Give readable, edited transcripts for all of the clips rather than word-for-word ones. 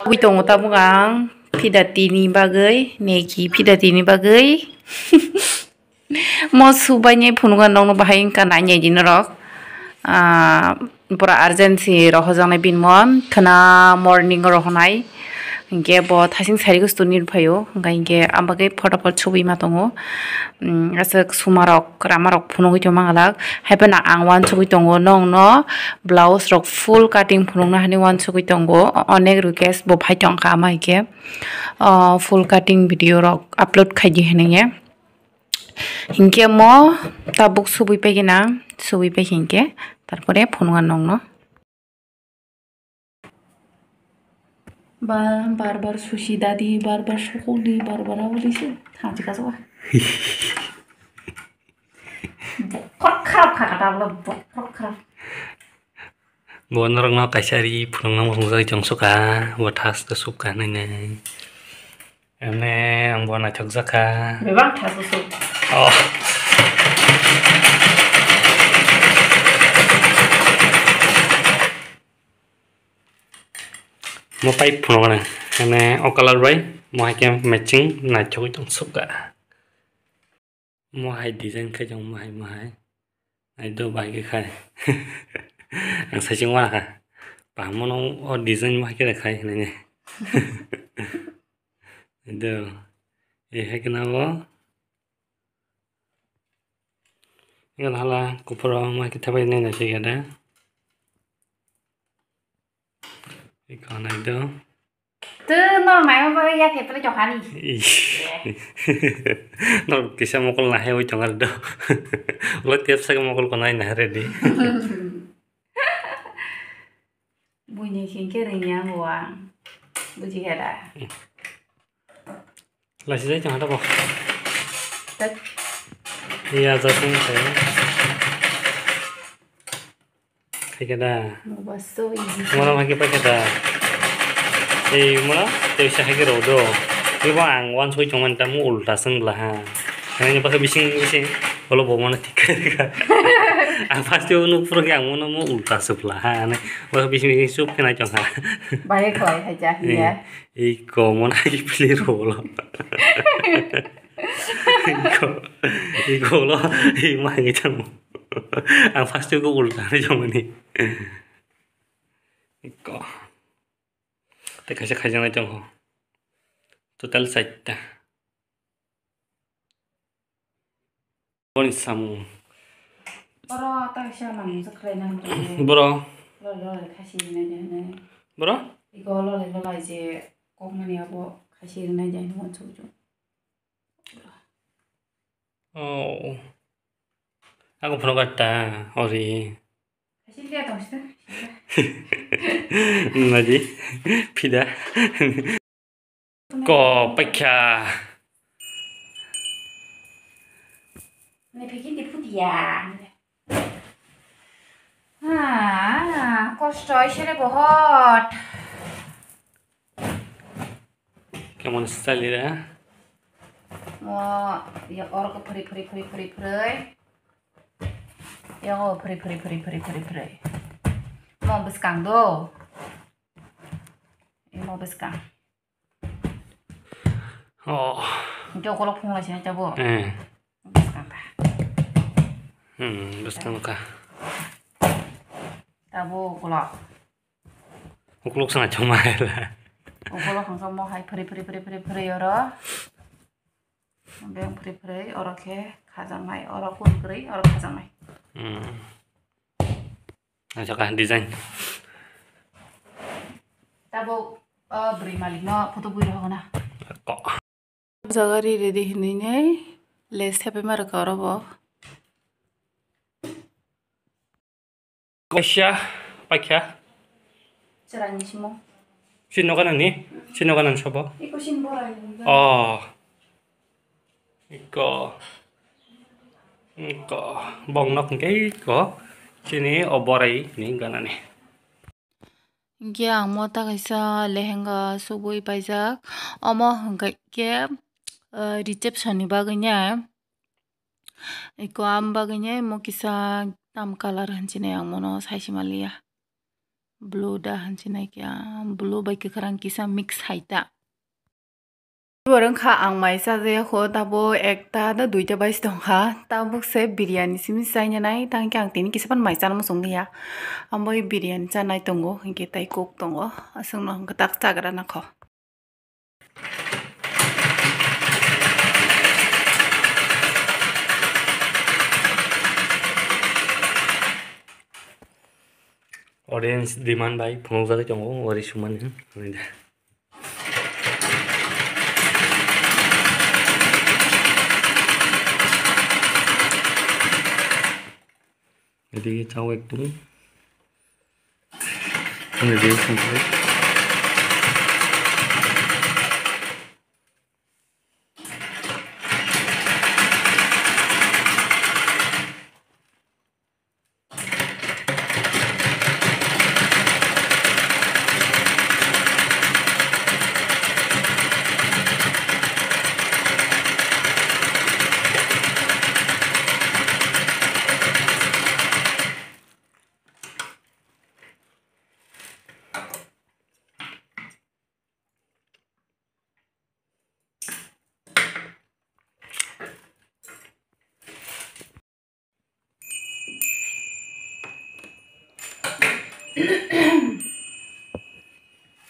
Witong tabungang pidatini bagai neki pidatini bagai mo subanya punungan dong bahain kan nanya di Norok pura urgency rohojang binmon kena morning rohonai hingke bo thasing sari gustu nirpayo hingke ambage photopot chubi matongo asa sumarok ramarok phunung ito mangalak haipena angwan chubi tongo nong no blouse rok full cutting phunung na hani wan chubi tongo onek request bo phaitong ka maike full cutting video rok upload khaiji henenge hingke mo tabuk subui pegina subui pe hingke tarpore phunungan nong no बार बार सुशीदा दी बार सकल दी बार आवलिसे थांची काजवा बखर खराब खाकाटाब्ला बखर खराब Norok no kaisari phunung mo jai jongsoka wathas to suka nai ene ang bona thakjaka bebang thas su oh mo pai phunung na ene o color bai mo hakem matching na choi tong suka mo hai design ka jong mo hai ai do bai ke khai ang sa chingwa ka pa mo no o design mo ke khai ne do e hai kana bo ngal hala kupro mo ke thabai ne na se gada ikon ai do tu no mai ba ya ke pele johani no kisa mokol na hewi chongar do lo tiap sa mokol ko nai na ready bunyi kengke renyang wa buji kada la si chong hata bo tak iya za sing se kada mo baso easy mona ma ke pa kada ei mona te sa ha ke ro do ni ba ang wan soi chong man ta mu ulta sang la ha ni pa ka bising kalau bawa mana tiga pasti unu pura yang mana mau ulta sebelah ane wah bising sup kena congha baik koi aja ya iko mana lagi pilih rolo iko lo imah gitu ang pasti aku ulta nih cuma nih iko tekasih kajian aja congho total saja Bon samu. Bro, tak siapa nih sekarang Bro. Lo kasih aja nih. Bro? Iko lo aja kok mana apa kasih aja nih mau coba. Oh. Aku pernah kata ori. Kasih lihat dong sih. Naji, pida. Kok pecah. Ini bikin di putih ya. Kostoi sih बहुत. Kamu style ya? Mau ya orang ke peri. Ya oh peri. Mau beskang do. Ini mau beskang. Oh. Itu kalau pun lagi aja bu. Beskang kah? Tabu kalau. Ukuluk sangat cuma lah. Ukuluk kan mau hai peri ora. Ambeng peri ora ke kazang mai ora pun peri ora kazang mai. Ajak desain. Tabu beri malik no foto bui roh na. Kok. Zagari ready hini les happy mar karo bo. Pakai. Cerani semua. Sino kanan siapa? Iko simbora ini. Oh. Iko. Bong nok cái có. Sini oborai ni gana nih. Inge ang mo ta kaisa lehenga soboi paijak. Omo hangga ke reception ni baganya. Iko am baganya mo kisa tam color hancine ang mono saisi malia. blue dah hancinai kya blue bai kekarang kisa mix haita. Orang kha ang mai sa je ho tabo ekta da duita bai stong ha tabo se biryani sim sai nai tang kyang tin kisapan mai sa musung ya amboi biryani cha nai tongo hingke tai kok tongo asung no tak chagra na kho. Audience demand by phunok jang o ori suman ni. Jadi cawek tuh. Ini dia sampai.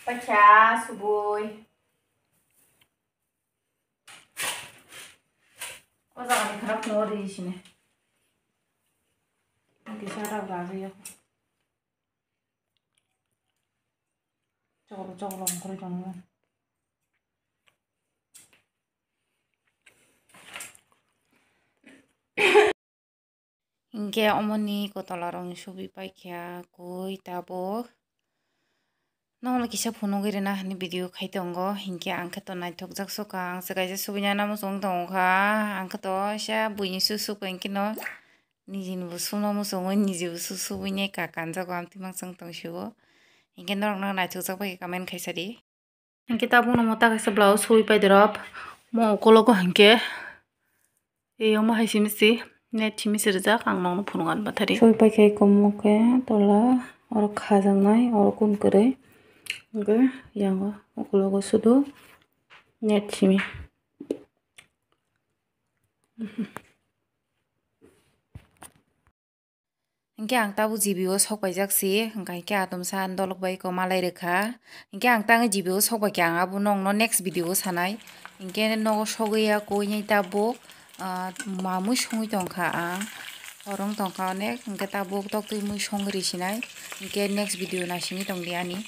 Baca subuh. Oh jangan kerap keluar di sini. Nanti saya ragu ya. Coba ngkori jangan. Hingga omoni kotolarong subi paikya koi tabo. Nong kisah puno gire nah ni video kai tonggo hingga angka to nai tok jak sokang sekai je subinya namu song tongka angka to sya bunyi susu pengki no niji nu suno mu songo niji susu bunyi kakan jago amti mang song tong shuo hingga norok nang nai tok jak pai kamen kai sari hingga tabu no mota kaisa blouse hui pai drop mo kologo hingga e oma hai simisi net chimisi rijak ang nong phunungan bathari hui pai kai komo ke tola or khajang nai or kun kore Oke, yang aku sudah net sini. Hingke ang tabu GBO sokpai jaksi, hingke atom san dolok bai ko malai rekha. Hingke ang tang GBO sokpai kyang abu nong no next video sanai. Hingke no sogya ko nyai tabu mamu songi tongkha ang. Orang tongkha nek hingke tabu tok tu mu songri sinai. Hingke next video na sini tong diani.